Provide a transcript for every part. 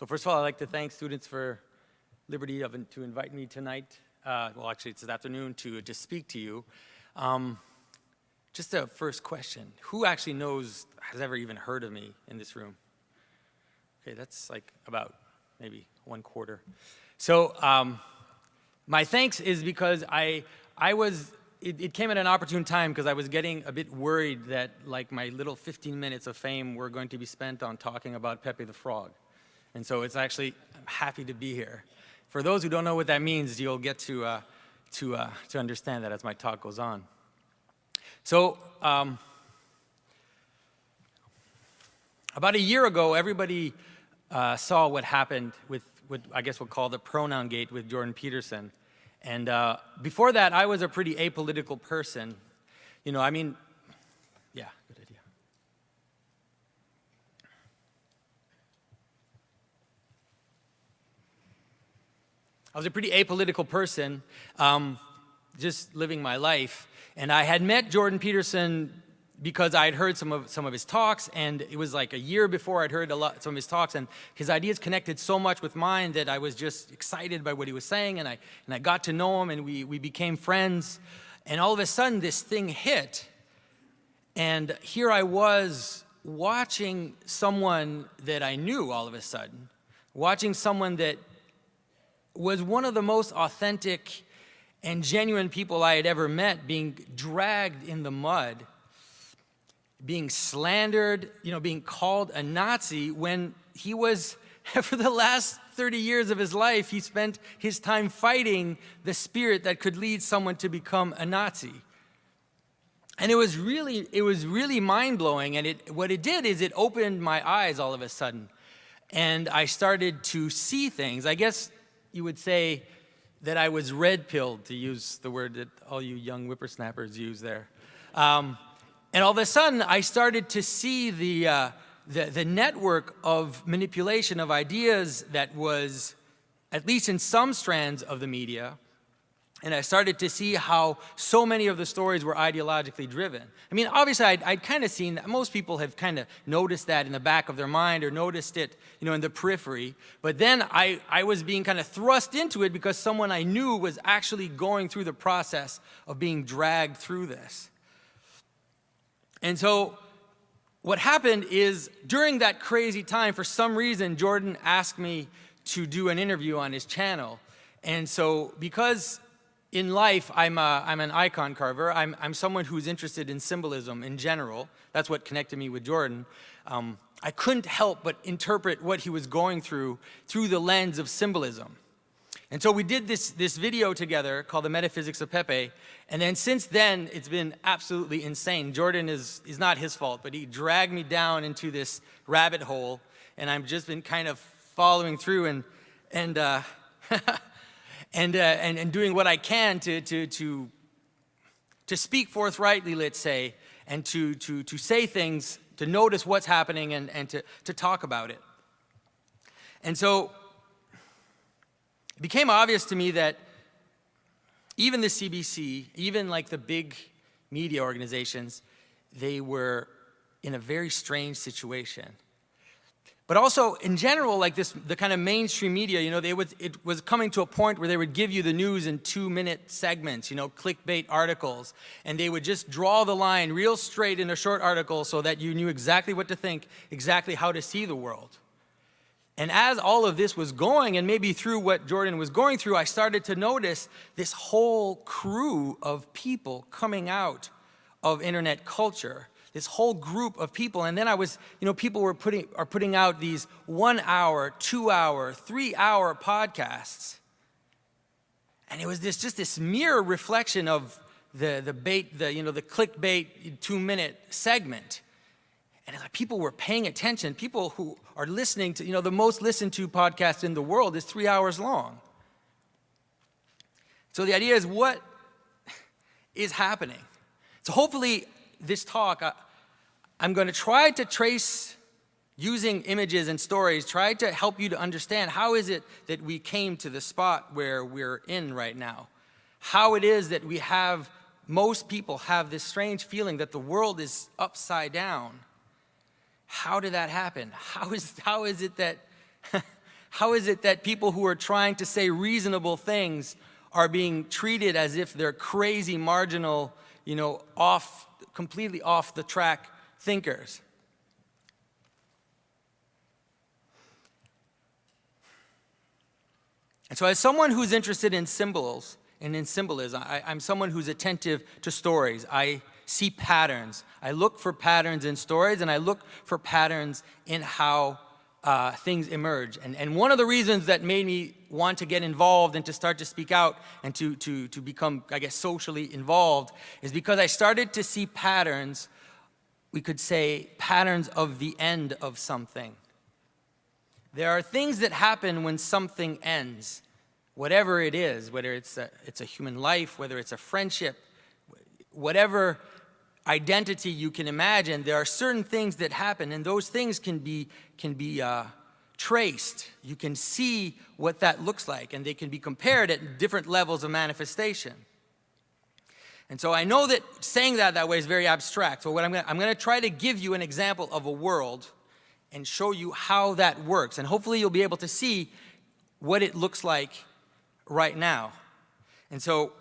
So first of all, I'd like to thank Students for Liberty to invite me tonight. Well, actually, it's this afternoon to speak to you. Just a first question. Who actually has ever even heard of me in this room? Okay, that's like about maybe 1/4. So my thanks is because it came at an opportune time because I was getting a bit worried that like my little 15 minutes of fame were going to be spent on talking about Pepe the Frog. And so it's actually, I'm happy to be here. For those who don't know what that means, you'll get to understand that as my talk goes on. So about a year ago, everybody saw what happened with what I guess we'll call the pronoun gate with Jordan Peterson. And before that, I was a pretty apolitical person. You know, I mean, yeah, good idea. I was a pretty apolitical person, just living my life. And I had met Jordan Peterson because I had heard some of his talks, and it was like a year before I'd heard some of his talks, and his ideas connected so much with mine that I was just excited by what he was saying, and I got to know him, and we became friends. And all of a sudden, this thing hit, and here I was watching someone that I knew all of a sudden, watching someone that was one of the most authentic and genuine people I had ever met being dragged in the mud, being slandered, being called a Nazi when he was, for the last 30 years of his life, he spent his time fighting the spirit that could lead someone to become a Nazi. And it was really mind-blowing, and what it did is it opened my eyes all of a sudden. And I started to see things. I guess you would say that I was red-pilled, to use the word that all you young whippersnappers use there. And all of a sudden, I started to see the network of manipulation of ideas that was, at least in some strands of the media, and I started to see how so many of the stories were ideologically driven. I mean, obviously, I'd kind of seen that. Most people have kind of noticed that in the back of their mind or noticed it, in the periphery. But then I was being kind of thrust into it because someone I knew was actually going through the process of being dragged through this. And so what happened is during that crazy time, for some reason, Jordan asked me to do an interview on his channel. And so because in life, I'm an icon carver. I'm someone who's interested in symbolism in general. That's what connected me with Jordan. I couldn't help but interpret what he was going through the lens of symbolism. And so we did this video together called The Metaphysics of Pepe. And then since then, it's been absolutely insane. Jordan is not his fault, but he dragged me down into this rabbit hole. And I've just been kind of following through and doing what I can to speak forthrightly, let's say, and to say things, to notice what's happening and to talk about it. And so it became obvious to me that even the CBC, even like the big media organizations, they were in a very strange situation. But also, in general, like the kind of mainstream media, it was coming to a point where they would give you the news in 2-minute segments, clickbait articles. And they would just draw the line real straight in a short article so that you knew exactly what to think, exactly how to see the world. And as all of this was going, and maybe through what Jordan was going through, I started to notice this whole crew of people coming out of internet culture. This whole group of people, and then people are putting out these 1 hour, 2 hour, 3 hour podcasts, and it was just this mirror reflection of the clickbait 2-minute segment, and it's like people were paying attention. People who are listening to the most listened to podcast in the world is 3 hours long. So the idea is, what is happening? So hopefully, this talk, I'm going to try to trace, using images and stories, try to help you to understand how is it that we came to the spot where we're in right now. How it is that most people have this strange feeling that the world is upside down. How did that happen? How is it that How is it that people who are trying to say reasonable things are being treated as if they're crazy, marginal, completely off the track thinkers? And so as someone who's interested in symbols and in symbolism, I'm someone who's attentive to stories. I see patterns. I look for patterns in stories, and I look for patterns in how things emerge. And one of the reasons that made me want to get involved and to start to speak out and to become, I guess, socially involved is because I started to see patterns, we could say patterns of the end of something. There are things that happen when something ends, whatever it is, whether it's a human life, whether it's a friendship, whatever identity you can imagine, there are certain things that happen, and those things can be traced. You can see what that looks like, and they can be compared at different levels of manifestation. And so I know that saying that way is very abstract. So what I'm going to try to give you an example of a world and show you how that works. And hopefully you'll be able to see what it looks like right now. And so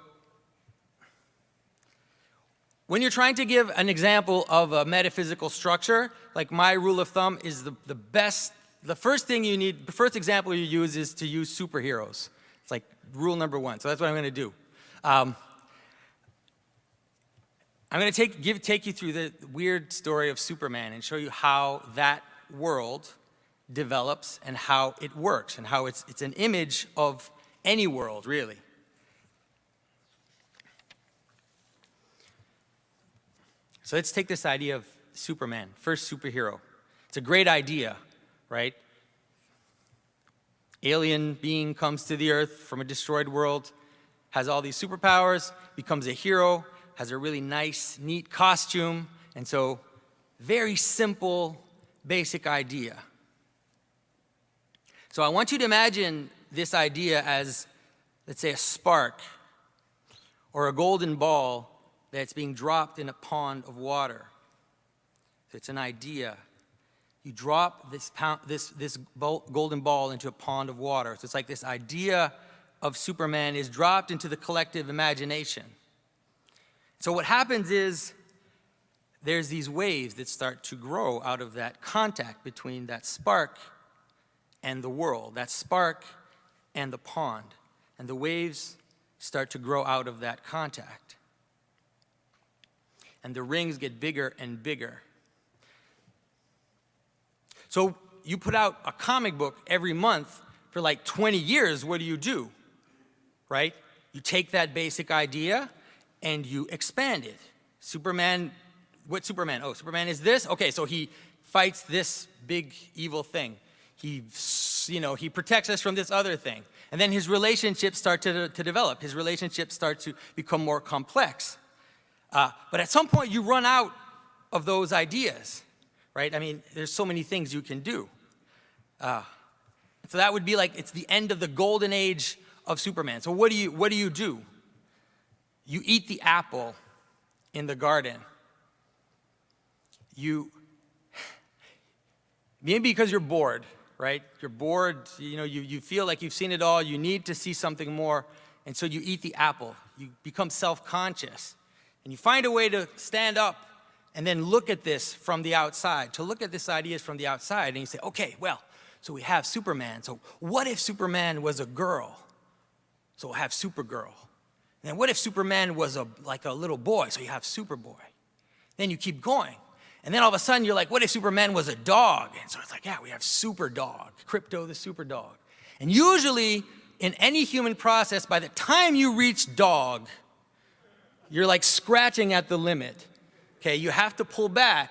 when you're trying to give an example of a metaphysical structure, like my rule of thumb is the first thing you need, the first example you use is to use superheroes. It's like rule number one. So that's what I'm going to do. I'm going to take you through the weird story of Superman and show you how that world develops and how it works and how it's an image of any world, really. So let's take this idea of Superman, first superhero. It's a great idea, right? Alien being comes to the earth from a destroyed world, has all these superpowers, becomes a hero, has a really nice, neat costume, and so very simple, basic idea. So I want you to imagine this idea as, let's say, a spark or a golden ball that's being dropped in a pond of water. So it's an idea. You drop this golden ball into a pond of water. So it's like this idea of Superman is dropped into the collective imagination. So what happens is there's these waves that start to grow out of that contact between that spark and the world, that spark and the pond. And the waves start to grow out of that contact. And the rings get bigger and bigger. So you put out a comic book every month for like 20 years, what do? Right? You take that basic idea and you expand it. Superman, what's Superman? Oh, Superman is this? Okay, so he fights this big evil thing. He protects us from this other thing. And then his relationships start to develop. His relationships start to become more complex. But at some point you run out of those ideas, right? I mean, there's so many things you can do. So that would be like, it's the end of the golden age of Superman. So what do you do? You eat the apple in the garden. Maybe because you're bored, right? You're bored, you feel like you've seen it all, you need to see something more, and so you eat the apple. You become self-conscious, and you find a way to stand up and then look at this from the outside, to look at this idea from the outside, and you say, okay, well, so we have Superman. So what if Superman was a girl? So we'll have Supergirl. And then what if Superman was like a little boy? So you have Superboy. Then you keep going. And then all of a sudden you're like, what if Superman was a dog? And so it's like, yeah, we have Superdog, Crypto the Superdog. And usually in any human process, by the time you reach dog, you're like scratching at the limit. Okay, you have to pull back.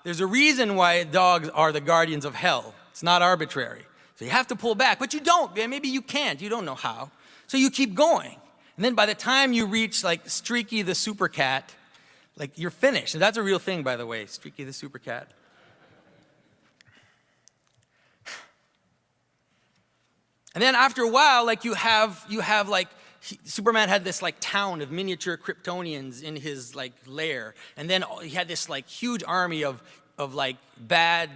There's a reason why dogs are the guardians of hell. It's not arbitrary. So you have to pull back, but you don't. Maybe you can't. You don't know how. So you keep going. And then by the time you reach like Streaky the Super Cat, like you're finished. And that's a real thing, by the way, Streaky the Super Cat. And then after a while, like you have like, Superman had this like town of miniature Kryptonians in his like lair. And then he had this like huge army of like bad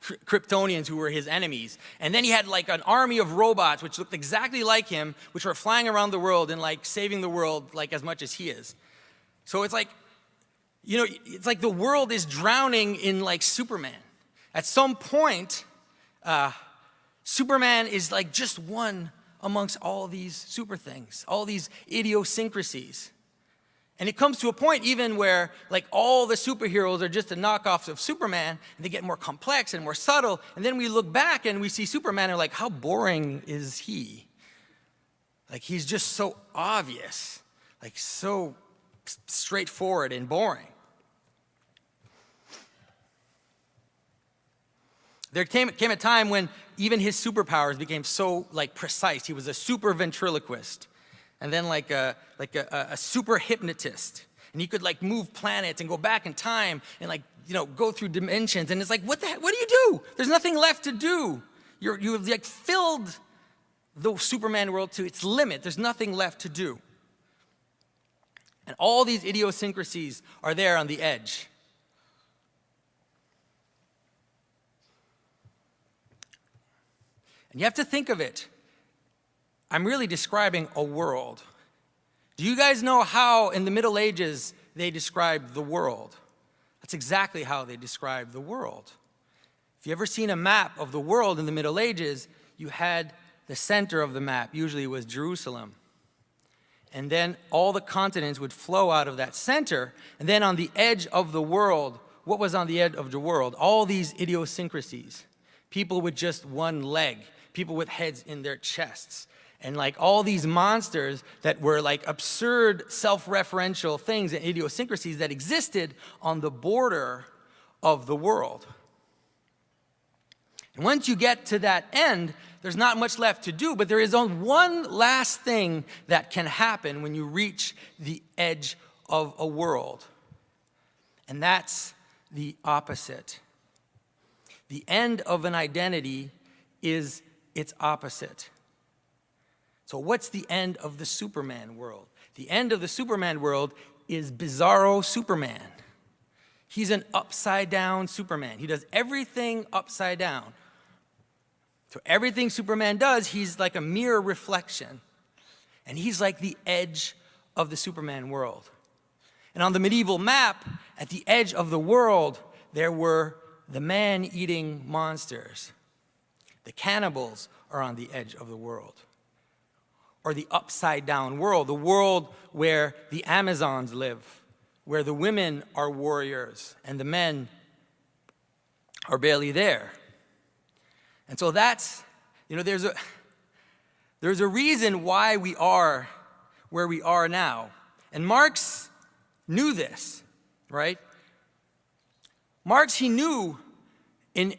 Kryptonians who were his enemies. And then he had like an army of robots which looked exactly like him, which were flying around the world and like saving the world like as much as he is. So it's like, it's like the world is drowning in like Superman. At some point, Superman is like just one amongst all these super things, all these idiosyncrasies. And it comes to a point even where like all the superheroes are just a knockoffs of Superman, and they get more complex and more subtle, and then we look back and we see Superman and like, how boring is he? Like he's just so obvious, like so straightforward and boring. There came a time when even his superpowers became so like precise. He was a super ventriloquist, and then like a super hypnotist, and he could like move planets and go back in time and like go through dimensions. And it's like, what the heck? What do you do? There's nothing left to do. You've like filled the Superman world to its limit. There's nothing left to do. And all these idiosyncrasies are there on the edge. And you have to think of it. I'm really describing a world. Do you guys know how in the Middle Ages they described the world? That's exactly how they described the world. If you ever seen a map of the world in the Middle Ages, you had the center of the map, usually it was Jerusalem. And then all the continents would flow out of that center. And then on the edge of the world, what was on the edge of the world? All these idiosyncrasies. People with just one leg. People with heads in their chests. And like all these monsters that were like absurd self-referential things and idiosyncrasies that existed on the border of the world. And once you get to that end, there's not much left to do, but there is one last thing that can happen when you reach the edge of a world. And that's the opposite. The end of an identity is its opposite. So what's the end of the Superman world? The end of the Superman world is Bizarro Superman. He's an upside-down Superman. He does everything upside down. So everything Superman does, he's like a mirror reflection. And he's like the edge of the Superman world. And on the medieval map, at the edge of the world, there were the man-eating monsters. The cannibals are on the edge of the world. Or the upside-down world, the world where the Amazons live, where the women are warriors and the men are barely there. And so that's, there's a reason why we are where we are now. And Marx knew this, right? Marx, he knew in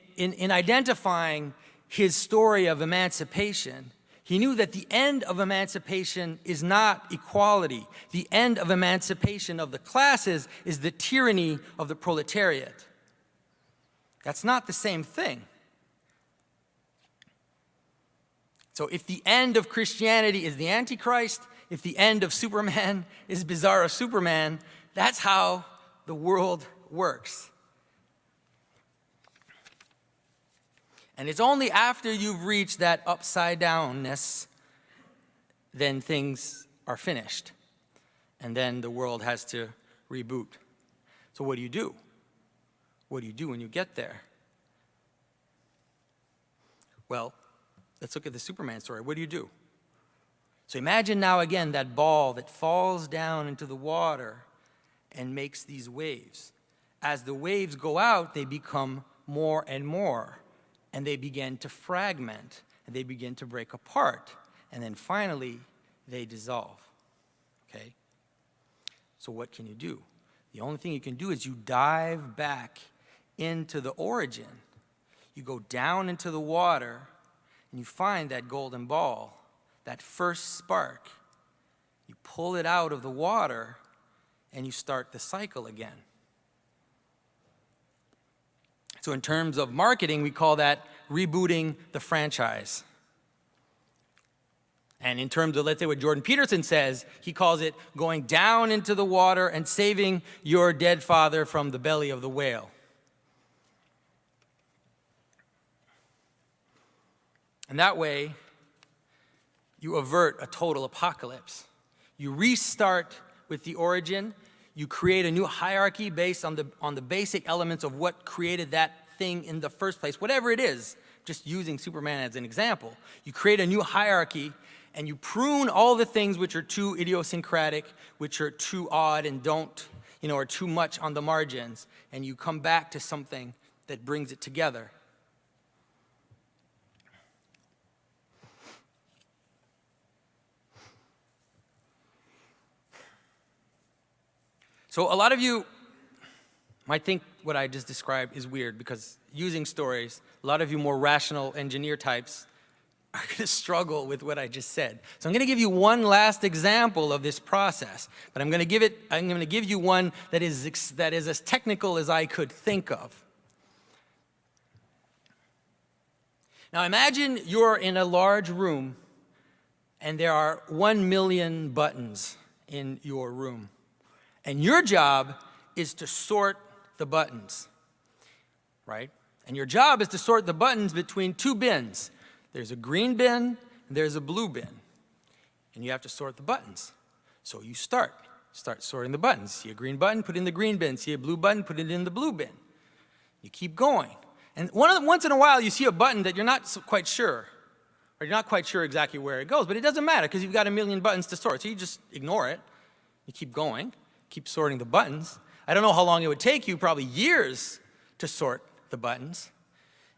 identifying his story of emancipation, he knew that the end of emancipation is not equality. The end of emancipation of the classes is the tyranny of the proletariat. That's not the same thing. So if the end of Christianity is the Antichrist, if the end of Superman is Bizarro Superman, that's how the world works. And it's only after you've reached that upside downness, then things are finished. And then the world has to reboot. So what do you do? What do you do when you get there? Well, let's look at the Superman story. What do you do? So imagine now again that ball that falls down into the water and makes these waves. As the waves go out, they become more and more. And they begin to fragment, and they begin to break apart. And then finally, they dissolve. Okay? So what can you do? The only thing you can do is you dive back into the origin. You go down into the water, and you find that golden ball, that first spark. You pull it out of the water, and you start the cycle again. So in terms of marketing, we call that rebooting the franchise. And in terms of, let's say, what Jordan Peterson says, he calls it going down into the water and saving your dead father from the belly of the whale. And that way, you avert a total apocalypse. You restart with the origin. You create a new hierarchy based on the basic elements of what created that thing in the first place, whatever it is, just using Superman as an example. You create a new hierarchy, and you prune all the things which are too idiosyncratic, which are too odd and don't, are too much on the margins, and you come back to something that brings it together. So a lot of you might think what I just described is weird, because using stories, a lot of you more rational engineer types are going to struggle with what I just said. So I'm going to give you one last example of this process, but I'm going to give you one that is as technical as I could think of. Now imagine you're in a large room and there are 1 million buttons in your room. And your job is to sort the buttons, right? And your job is to sort the buttons between two bins. There's a green bin, and there's a blue bin. And you have to sort the buttons. So you start sorting the buttons. See a green button, put it in the green bin. See a blue button, put it in the blue bin. You keep going. And once in a while, you see a button that you're not quite sure, or you're not quite sure exactly where it goes, but it doesn't matter because you've got 1 million buttons to sort. So you just ignore it. You keep going. Keep sorting the buttons. I don't know how long it would take you, probably years, to sort the buttons.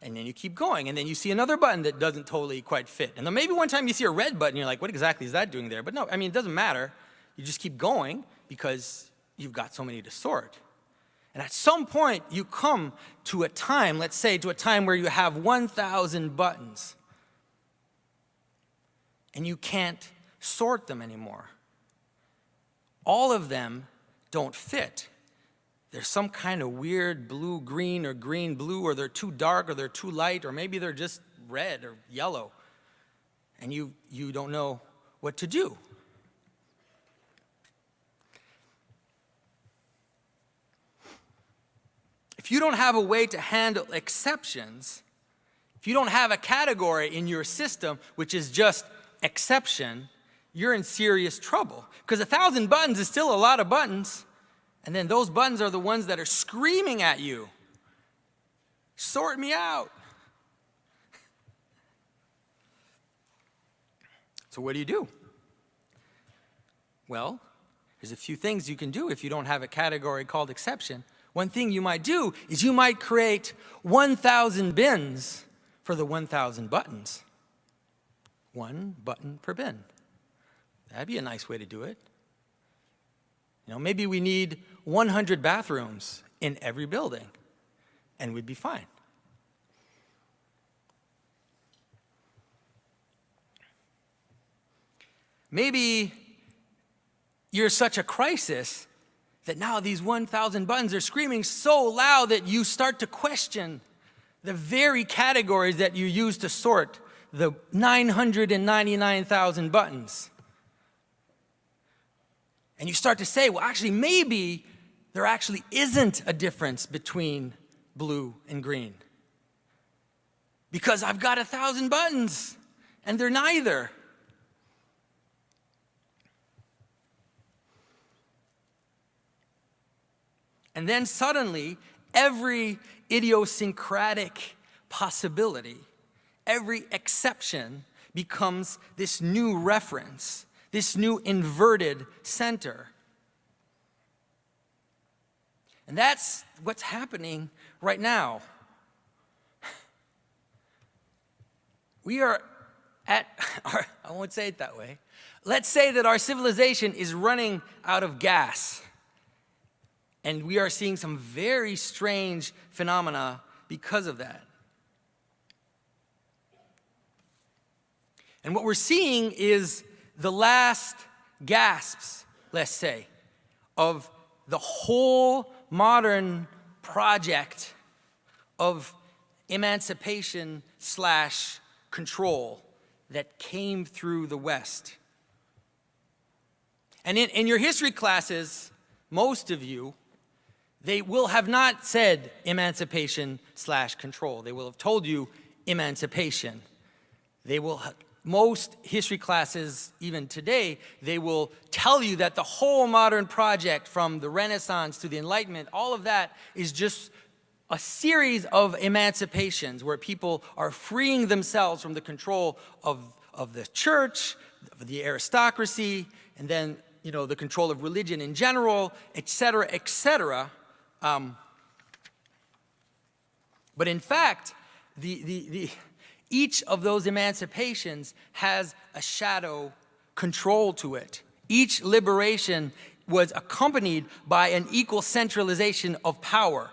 And then you keep going, and then you see another button that doesn't totally quite fit. And then maybe one time you see a red button, you're like, what exactly is that doing there? But no, it doesn't matter. You just keep going because you've got so many to sort. And at some point, you come to a time, let's say to a time where you have 1,000 buttons, and you can't sort them anymore. All of them don't fit. There's some kind of weird blue-green or green-blue, or they're too dark, or they're too light, or maybe they're just red or yellow, and you don't know what to do. If you don't have a way to handle exceptions, if you don't have a category in your system which is just exception, you're in serious trouble. Because 1,000 buttons is still a lot of buttons. And then those buttons are the ones that are screaming at you. Sort me out. So what do? Well, there's a few things you can do if you don't have a category called exception. One thing you might do is you might create 1,000 bins for the 1,000 buttons. 1 button per bin. That'd be a nice way to do it. Maybe we need 100 bathrooms in every building, and we'd be fine. Maybe you're such a crisis that now these 1,000 buttons are screaming so loud that you start to question the very categories that you use to sort the 999,000 buttons. And you start to say, well, actually, maybe there actually isn't a difference between blue and green. Because I've got 1,000 buttons, and they're neither. And then suddenly, every idiosyncratic possibility, every exception becomes this new reference, this new inverted center. And that's what's happening right now. We are at, I won't say it that way. Let's say that our civilization is running out of gas. And we are seeing some very strange phenomena because of that. And what we're seeing is the last gasps, let's say, of the whole modern project of emancipation / control that came through the West. And in your history classes, most of you, they will have not said emancipation / control. They will have told you emancipation. Most history classes, even today, they will tell you that the whole modern project, from the Renaissance to the Enlightenment, all of that is just a series of emancipations where people are freeing themselves from the control of the church, of the aristocracy, and then, the control of religion in general, et cetera, et cetera. But in fact, each of those emancipations has a shadow control to it. Each liberation was accompanied by an equal centralization of power.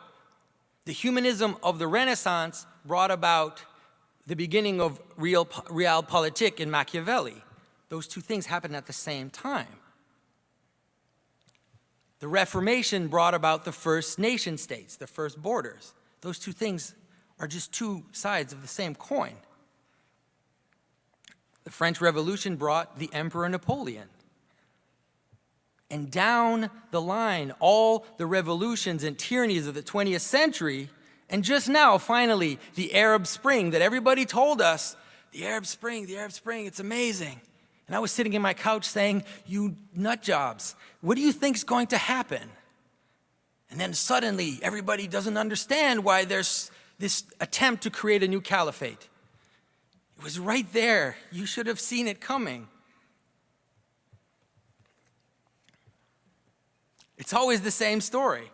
The humanism of the Renaissance brought about the beginning of realpolitik in Machiavelli. Those two things happened at the same time. The Reformation brought about the first nation states, the first borders. Those two things are just two sides of the same coin. The French Revolution brought the Emperor Napoleon. And down the line, all the revolutions and tyrannies of the 20th century, and just now, finally, the Arab Spring that everybody told us, the Arab Spring, it's amazing. And I was sitting in my couch saying, you nut jobs, what do you think's going to happen? And then suddenly, everybody doesn't understand why there's this attempt to create a new caliphate. It was right there. You should have seen it coming. It's always the same story.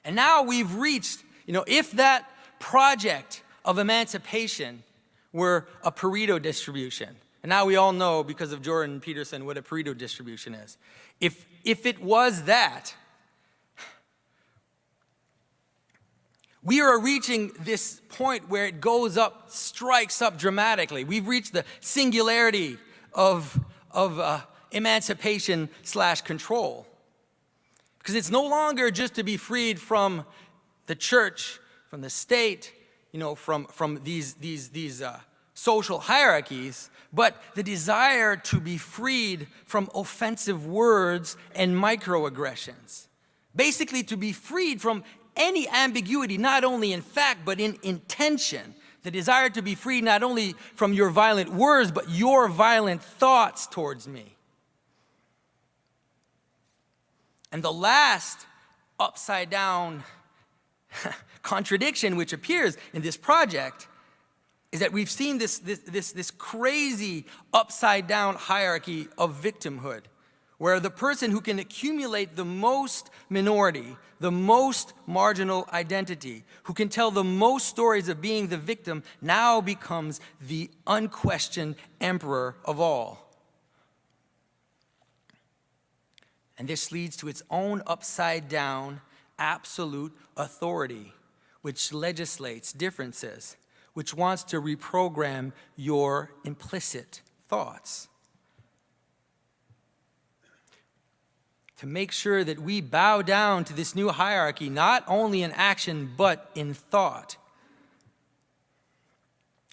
And now we've reached, if that project of emancipation were a Pareto distribution, and now we all know because of Jordan Peterson what a Pareto distribution is. If it was that, we are reaching this point where it goes up, strikes up dramatically. We've reached the singularity of emancipation/control. Because it's no longer just to be freed from the church, from the state, from these social hierarchies, but the desire to be freed from offensive words and microaggressions. Basically, to be freed from any ambiguity, not only in fact, but in intention. The desire to be freed not only from your violent words, but your violent thoughts towards me. And the last upside down contradiction which appears in this project is that we've seen this crazy upside down hierarchy of victimhood, where the person who can accumulate the most minority, the most marginal identity, who can tell the most stories of being the victim, now becomes the unquestioned emperor of all. And this leads to its own upside down absolute authority, which legislates differences, which wants to reprogram your implicit thoughts. To make sure that we bow down to this new hierarchy, not only in action, but in thought.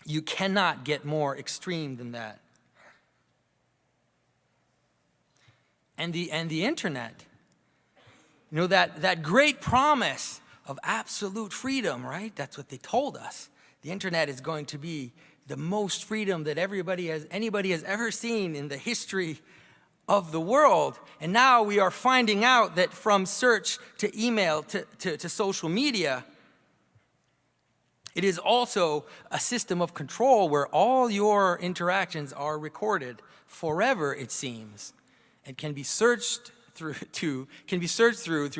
You cannot get more extreme than that. And the internet, that great promise of absolute freedom, right? That's what they told us. The internet is going to be the most freedom that anybody has ever seen in the history of the world. And now we are finding out that from search to email to social media, it is also a system of control where all your interactions are recorded forever, it seems, and can be searched through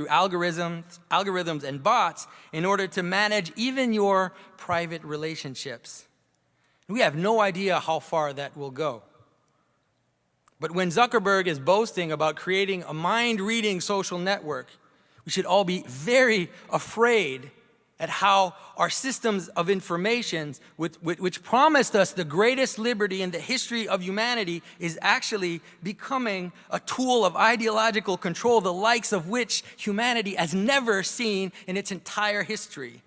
algorithms and bots in order to manage even your private relationships. We have no idea how far that will go. But when Zuckerberg is boasting about creating a mind-reading social network, we should all be very afraid at how our systems of information, which promised us the greatest liberty in the history of humanity, is actually becoming a tool of ideological control, the likes of which humanity has never seen in its entire history.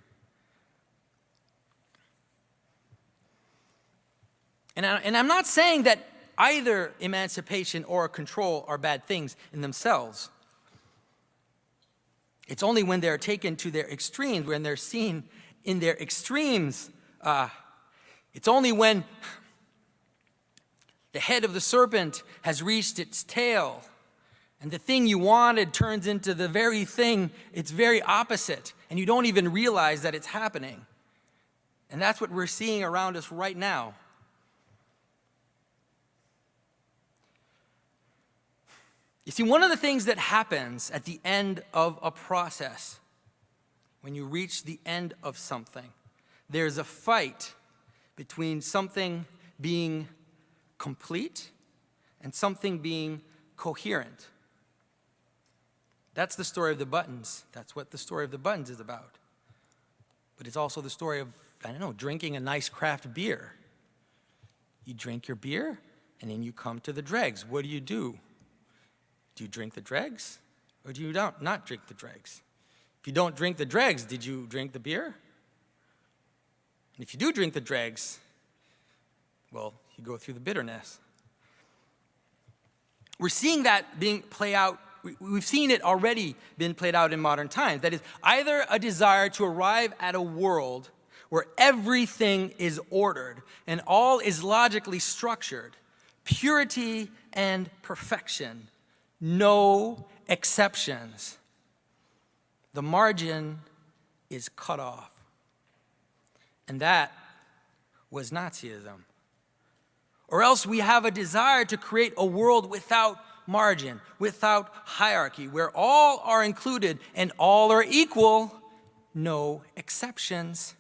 And I'm not saying that either emancipation or control are bad things in themselves. It's only when they're taken to their extremes, when they're seen in their extremes. It's only when The head of the serpent has reached its tail. And the thing you wanted turns into the very thing, it's very opposite. And you don't even realize that it's happening. And that's what we're seeing around us right now. You see, one of the things that happens at the end of a process, when you reach the end of something, there's a fight between something being complete and something being coherent. That's the story of the buttons. That's what the story of the buttons is about. But it's also the story of, drinking a nice craft beer. You drink your beer, and then you come to the dregs. What do? Do you drink the dregs, or do you not drink the dregs? If you don't drink the dregs, did you drink the beer? And if you do drink the dregs, well, you go through the bitterness. We're seeing that being played out. We've seen it already been played out in modern times. That is, either a desire to arrive at a world where everything is ordered and all is logically structured, purity and perfection, no exceptions. The margin is cut off. And that was Nazism. Or else we have a desire to create a world without margin, without hierarchy, where all are included and all are equal, no exceptions.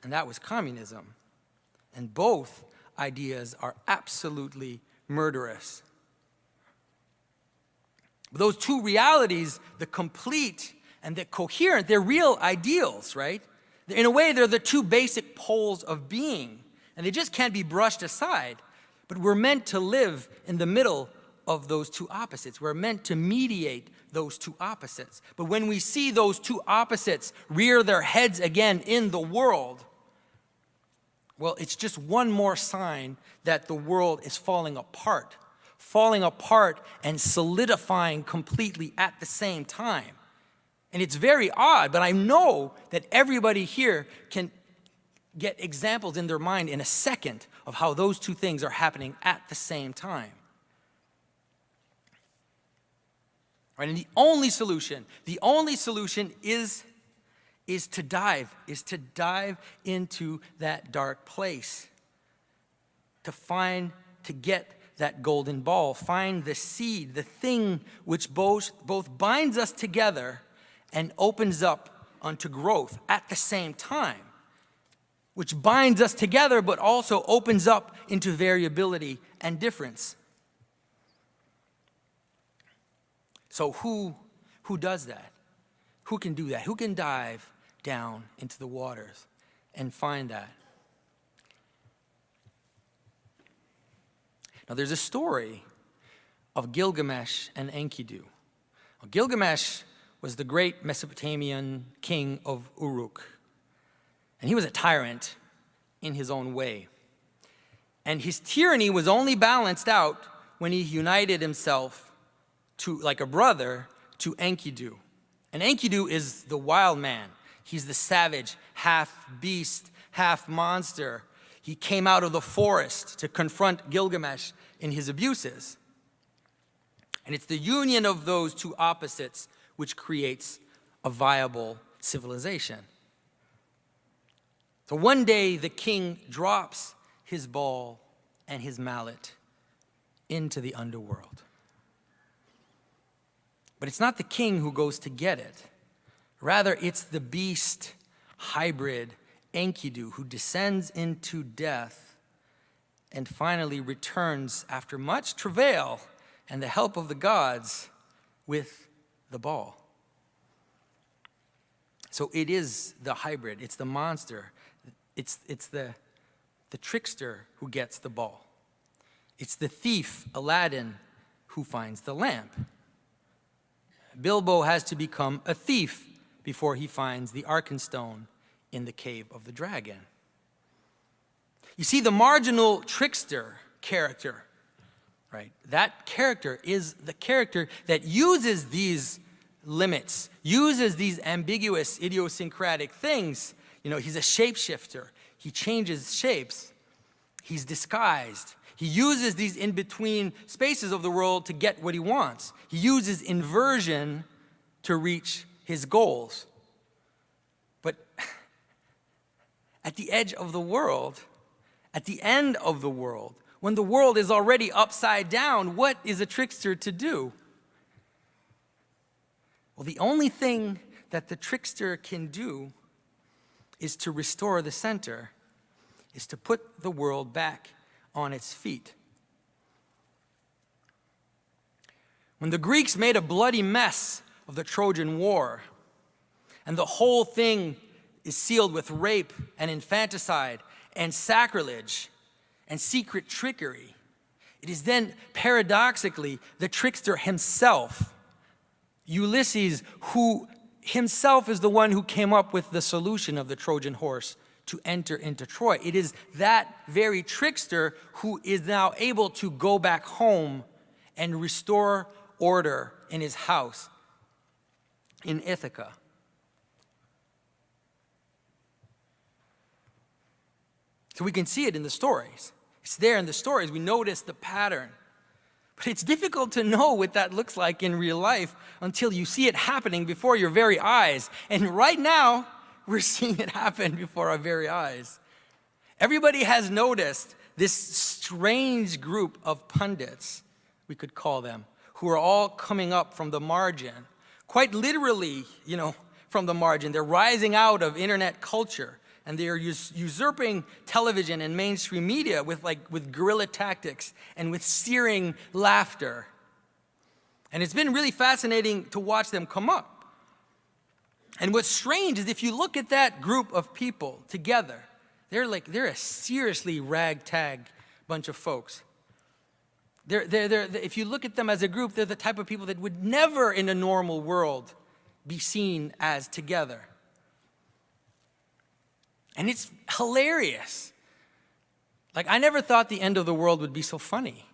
And that was communism. And both ideas are absolutely murderous. But those two realities, the complete and the coherent, they're real ideals, right? In a way, they're the two basic poles of being, and they just can't be brushed aside. But we're meant to live in the middle of those two opposites. We're meant to mediate those two opposites. But when we see those two opposites rear their heads again in the world, well, it's just one more sign that the world is falling apart and solidifying completely at the same time. And it's very odd, but I know that everybody here can get examples in their mind in a second of how those two things are happening at the same time. Right? And the only solution is to dive into that dark place, to get that golden ball, find the seed, the thing which both binds us together and opens up unto growth at the same time, which binds us together but also opens up into variability and difference. So who does that? Who can do that? Who can dive down into the waters and find that? Now there's a story of Gilgamesh and Enkidu. Now, Gilgamesh was the great Mesopotamian king of Uruk. And he was a tyrant in his own way. And his tyranny was only balanced out when he united himself to, like a brother, to Enkidu. And Enkidu is the wild man. He's the savage, half beast, half monster. He came out of the forest to confront Gilgamesh in his abuses. And it's the union of those two opposites which creates a viable civilization. So one day the king drops his ball and his mallet into the underworld. But it's not the king who goes to get it. Rather, it's the beast hybrid Enkidu who descends into death and finally returns after much travail and the help of the gods with the ball. So it is the hybrid, it's the monster, it's the trickster who gets the ball. It's the thief, Aladdin, who finds the lamp. Bilbo has to become a thief before he finds the Arkenstone in the cave of the dragon. You see, the marginal trickster character, right? That character is the character that uses these limits, uses these ambiguous, idiosyncratic things. You know, he's a shapeshifter. He changes shapes. he's disguised. He uses these in-between spaces of the world to get what he wants. He uses inversion to reach his goals. But at the edge of the world, at the end of the world, when the world is already upside down, what is a trickster to do? Well, the only thing that the trickster can do is to restore the center, is to put the world back on its feet. When the Greeks made a bloody mess of the Trojan War, and the whole thing is sealed with rape and infanticide and sacrilege and secret trickery, it is then paradoxically the trickster himself, Ulysses, who himself is the one who came up with the solution of the Trojan horse to enter into Troy. It is that very trickster who is now able to go back home and restore order in his house in Ithaca. So we can see it in the stories. It's there in the stories. We notice the pattern. But it's difficult to know what that looks like in real life until you see it happening before your very eyes. And right now, we're seeing it happen before our very eyes. Everybody has noticed this strange group of pundits, we could call them, who are all coming up from the margin. Quite literally, from the margin. They're rising out of internet culture. And they are usurping television and mainstream media with guerrilla tactics and with searing laughter. And it's been really fascinating to watch them come up. And what's strange is if you look at that group of people together, they're a seriously ragtag bunch of folks. If you look at them as a group, they're the type of people that would never in a normal world be seen as together. And it's hilarious. I never thought the end of the world would be so funny.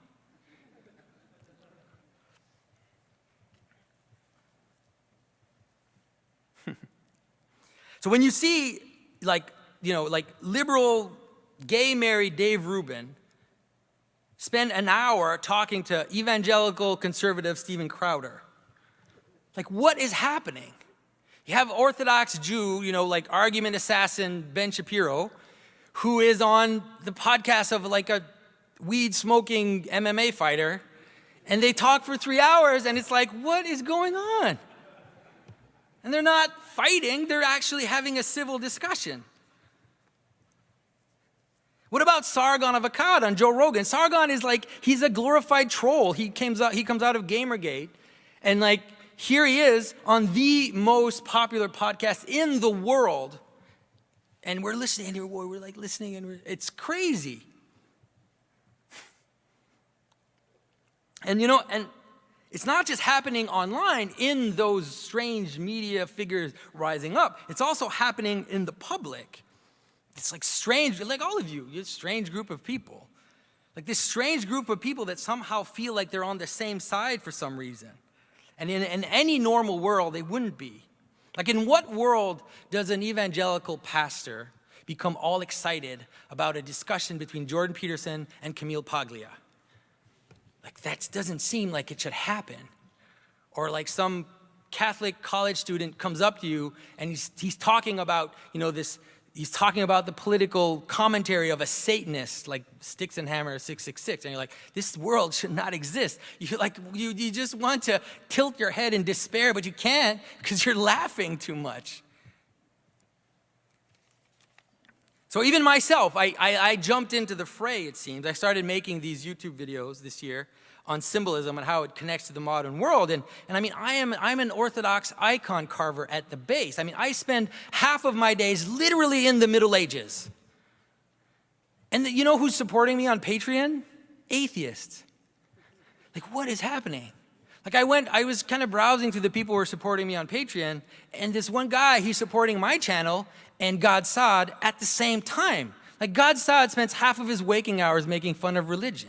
So when you see, liberal, gay married Dave Rubin spend an hour talking to evangelical conservative Steven Crowder, what is happening? You have Orthodox Jew, argument assassin Ben Shapiro, who is on the podcast of a weed-smoking MMA fighter, and they talk for 3 hours, and it's what is going on? And they're not fighting, they're actually having a civil discussion. What about Sargon of Akkad on Joe Rogan? Sargon is he's a glorified troll. He comes out of Gamergate, and here he is on the most popular podcast in the world. And we're listening, and we're listening, and it's crazy. And and it's not just happening online in those strange media figures rising up. It's also happening in the public. It's strange, all of you, you're a strange group of people. This strange group of people that somehow feel like they're on the same side for some reason. And in any normal world, they wouldn't be. In what world does an evangelical pastor become all excited about a discussion between Jordan Peterson and Camille Paglia? That doesn't seem like it should happen. Or some Catholic college student comes up to you and he's talking about, he's talking about the political commentary of a Satanist, like Sticks and Hammer 666. And you're this world should not exist. You just want to tilt your head in despair, but you can't because you're laughing too much. So even myself, I jumped into the fray, it seems. I started making these YouTube videos this year on symbolism and how it connects to the modern world. And I'm an Orthodox icon carver at the base. I spend half of my days literally in the Middle Ages. And you know who's supporting me on Patreon? Atheists. What is happening? I was kind of browsing through the people who are supporting me on Patreon, and this one guy, he's supporting my channel and Gad Saad at the same time. Gad Saad spends half of his waking hours making fun of religion.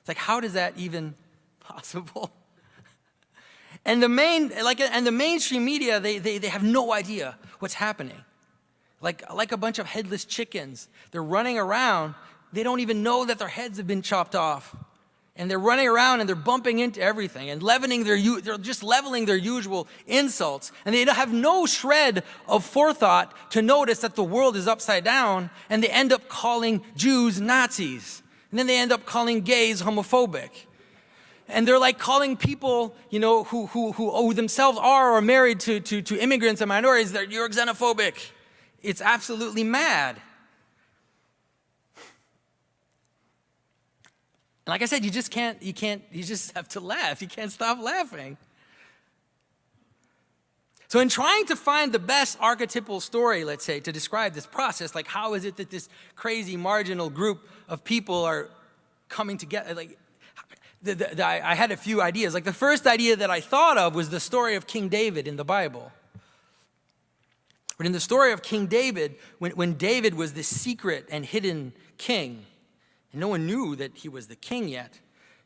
It's how does that even possible? And the mainstream media, they have no idea what's happening. Like a bunch of headless chickens. They're running around they don't even know that their heads have been chopped off. And they're running around and they're bumping into everything and they're just leveling their usual insults. And they have no shred of forethought to notice that the world is upside down, and they end up calling Jews Nazis. And then they end up calling gays homophobic. And they're like calling people, who themselves are or married to immigrants and minorities, you're xenophobic. It's absolutely mad. And like I said, you just have to laugh. You can't stop laughing. So in trying to find the best archetypal story, let's say, to describe this process, like how is it that this crazy marginal group of people are coming together? Like, I had a few ideas. Like the first idea that I thought of was the story of King David in the Bible. But in the story of King David, when David was this secret and hidden king, and no one knew that he was the king yet,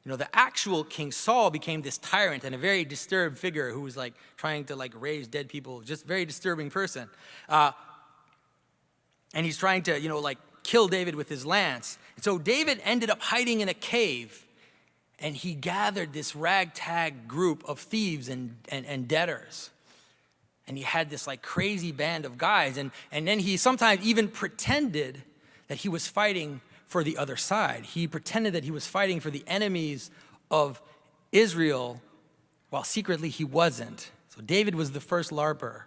the actual King Saul became this tyrant and a very disturbed figure who was like trying to like raise dead people, just very disturbing person. And he's trying to, kill David with his lance. And so David ended up hiding in a cave, and he gathered this ragtag group of thieves and debtors. And he had this like crazy band of guys. And then he sometimes even pretended that he was fighting for the other side. He pretended that he was fighting for the enemies of Israel, while secretly he wasn't. So David was the first LARPer.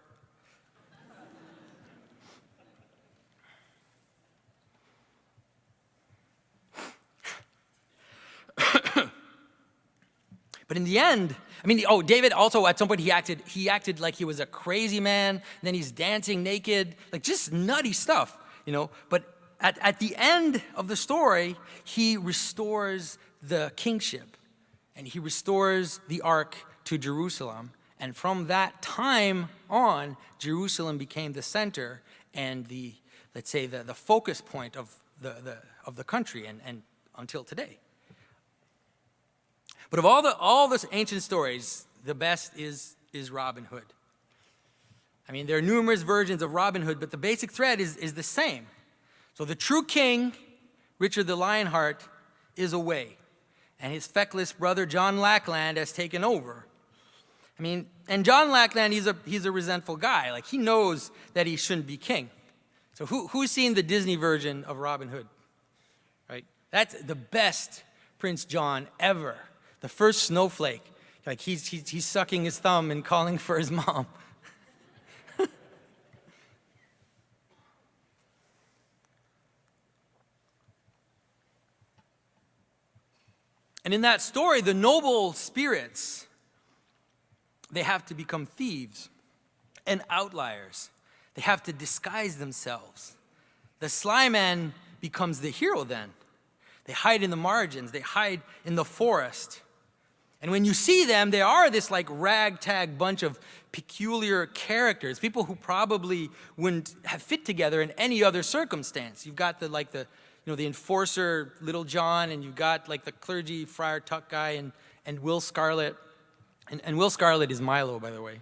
But in the end, David also at some point he acted like he was a crazy man, and then he's dancing naked, like just nutty stuff, But at the end of the story, he restores the kingship, and he restores the ark to Jerusalem. And from that time on, Jerusalem became the center and the focus point of the country, and until today. But of all those ancient stories, the best is Robin Hood. There are numerous versions of Robin Hood, but the basic thread is the same. So the true king, Richard the Lionheart, is away, and his feckless brother John Lackland has taken over. And John Lackland, he's a resentful guy. Like, he knows that he shouldn't be king. So who's seen the Disney version of Robin Hood? Right? That's the best Prince John ever. The first snowflake. Like, he's sucking his thumb and calling for his mom. And in that story, the noble spirits, they have to become thieves and outliers. They have to disguise themselves. The sly man becomes the hero then. They hide in the margins. They hide in the forest. And when you see them, they are this like ragtag bunch of peculiar characters, people who probably wouldn't have fit together in any other circumstance. You've got the enforcer, Little John, and you've got like the clergy, Friar Tuck guy, and Will Scarlet. And Will Scarlet is Milo, by the way.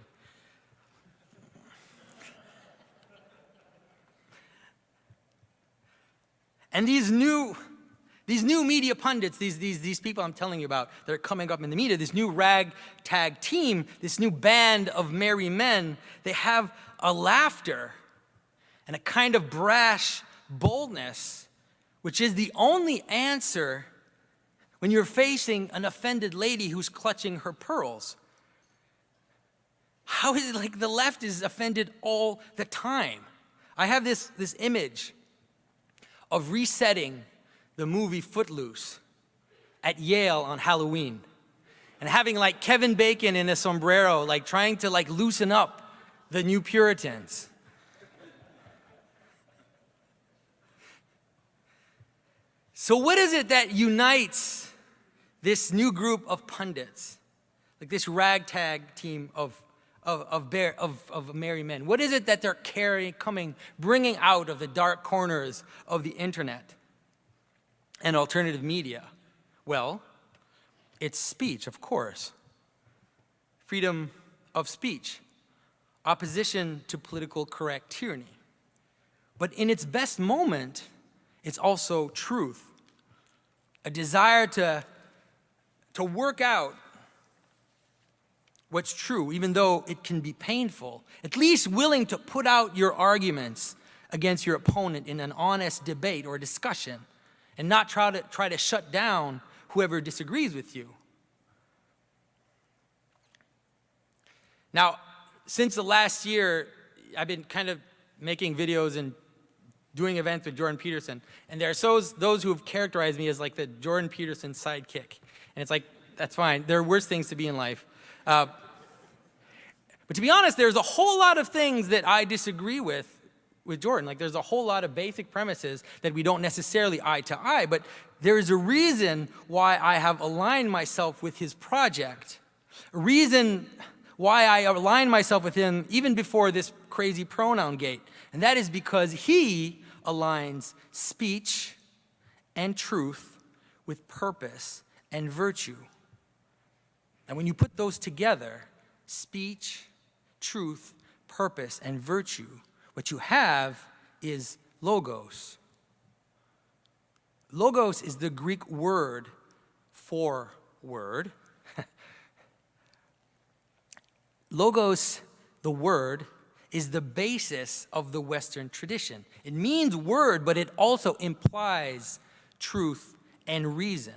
And these new media pundits, these people I'm telling you about that are coming up in the media, this new ragtag team, this new band of merry men, they have a laughter and a kind of brash boldness, which is the only answer when you're facing an offended lady who's clutching her pearls. How is it like the left is offended all the time? I have this image of resetting the movie Footloose at Yale on Halloween, and having like Kevin Bacon in a sombrero, like trying to like loosen up the new Puritans. So what is it that unites this new group of pundits, like this ragtag team of merry men? What is it that they're bringing out of the dark corners of the internet and alternative media? Well, it's speech, of course. Freedom of speech, opposition to political correct tyranny. But in its best moment, it's also truth. a desire to work out what's true, even though it can be painful, at least willing to put out your arguments against your opponent in an honest debate or discussion, and not try to shut down whoever disagrees with you. Now, since the last year, I've been kind of making videos and doing events with Jordan Peterson, and there are those who have characterized me as like the Jordan Peterson sidekick. And it's like, that's fine. There are worse things to be in life. But to be honest, there's a whole lot of things that I disagree with Jordan. Like, there's a whole lot of basic premises that we don't necessarily eye to eye, but there is a reason why I have aligned myself with his project. A reason why I aligned myself with him even before this crazy pronoun gate. And that is because he aligns speech and truth with purpose and virtue. And when you put those together, speech, truth, purpose, and virtue, what you have is logos. Logos is the Greek word for word. Logos, the word, is the basis of the Western tradition. It means word, but it also implies truth and reason.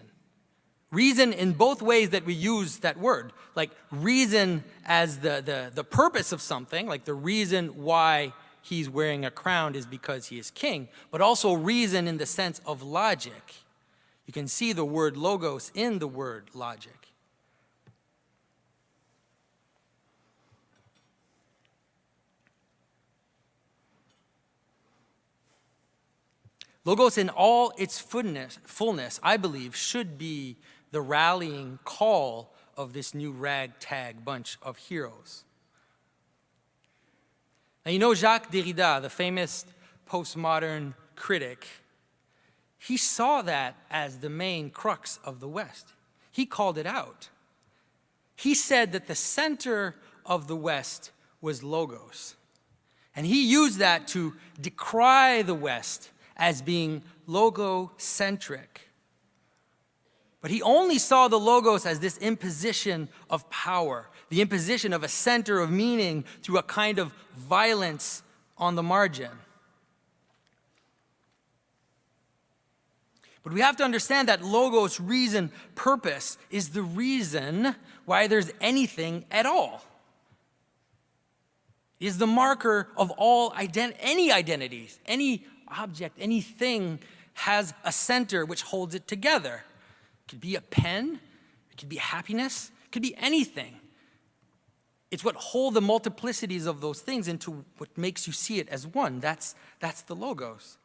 Reason in both ways that we use that word. Like reason as the purpose of something, like the reason why he's wearing a crown is because he is king, but also reason in the sense of logic. You can see the word logos in the word logic. Logos in all its fullness, I believe, should be the rallying call of this new ragtag bunch of heroes. Now, you know Jacques Derrida, the famous postmodern critic, he saw that as the main crux of the West. He called it out. He said that the center of the West was logos. And he used that to decry the West as being logocentric. But he only saw the logos as this imposition of power, the imposition of a center of meaning through a kind of violence on the margin. But we have to understand that logos, reason, purpose is the reason why there's anything at all. It is the marker of all any identities, any object, anything has a center which holds it together. It could be a pen, it could be happiness, it could be anything. It's what holds the multiplicities of those things into what makes you see it as one. That's the logos.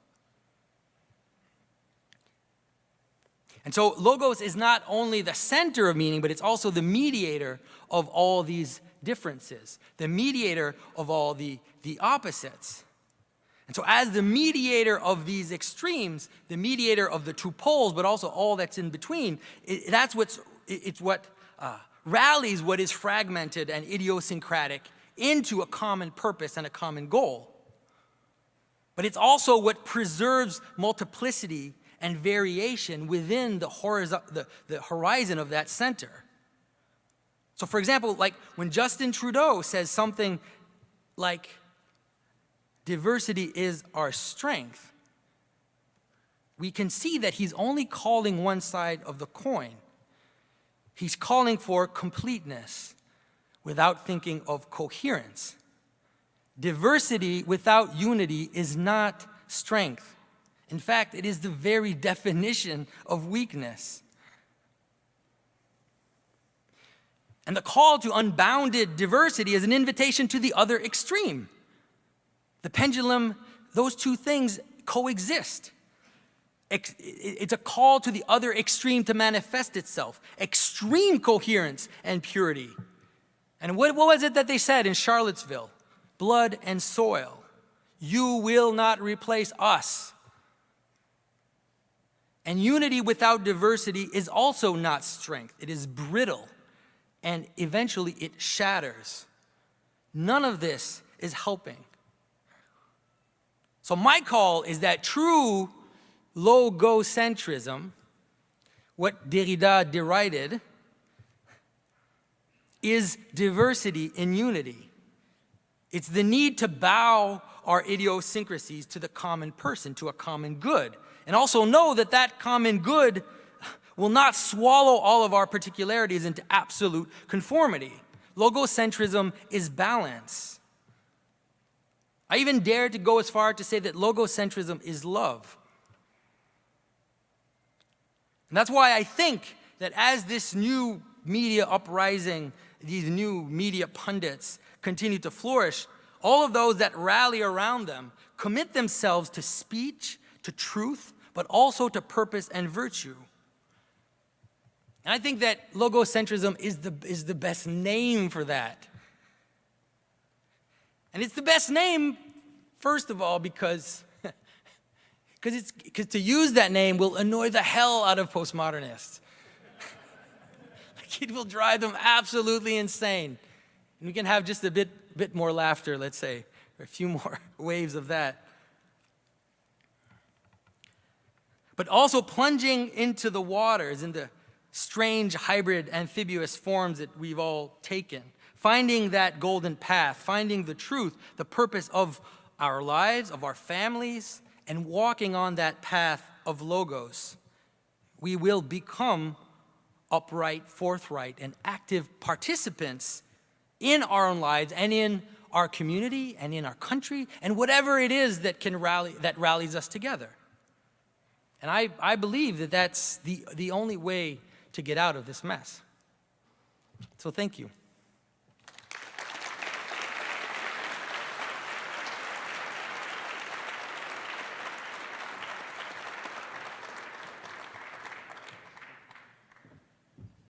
And so logos is not only the center of meaning, but it's also the mediator of all these differences, the mediator of all the opposites. And so as the mediator of these extremes, the mediator of the two poles, but also all that's in between, it's what rallies what is fragmented and idiosyncratic into a common purpose and a common goal. But it's also what preserves multiplicity and variation within the horizon of that center. So for example, like when Justin Trudeau says something like, diversity is our strength, we can see that he's only calling one side of the coin. He's calling for completeness without thinking of coherence. Diversity without unity is not strength. In fact, it is the very definition of weakness. And the call to unbounded diversity is an invitation to the other extreme. The pendulum, those two things coexist. It's a call to the other extreme to manifest itself. Extreme coherence and purity. And what was it that they said in Charlottesville? Blood and soil. You will not replace us. And unity without diversity is also not strength. It is brittle. And eventually it shatters. None of this is helping. So my call is that true logocentrism what Derrida derided is diversity in unity. It's the need to bow our idiosyncrasies to the common person, to a common good, and also know that that common good will not swallow all of our particularities into absolute conformity. Logocentrism is balance. I even dare to go as far to say that logocentrism is love. And that's why I think that as this new media uprising, these new media pundits continue to flourish, all of those that rally around them commit themselves to speech, to truth, but also to purpose and virtue. And I think that logocentrism is the best name for that. And it's the best name, first of all, because to use that name will annoy the hell out of postmodernists. It will drive them absolutely insane. And we can have just a bit more laughter, let's say, or a few more waves of that. But also plunging into the waters, into strange hybrid amphibious forms that we've all taken. Finding that golden path, finding the truth, the purpose of our lives, of our families, and walking on that path of logos. We will become upright, forthright, and active participants in our own lives and in our community and in our country and whatever it is that rallies us together. And I believe that that's the only way to get out of this mess. So thank you.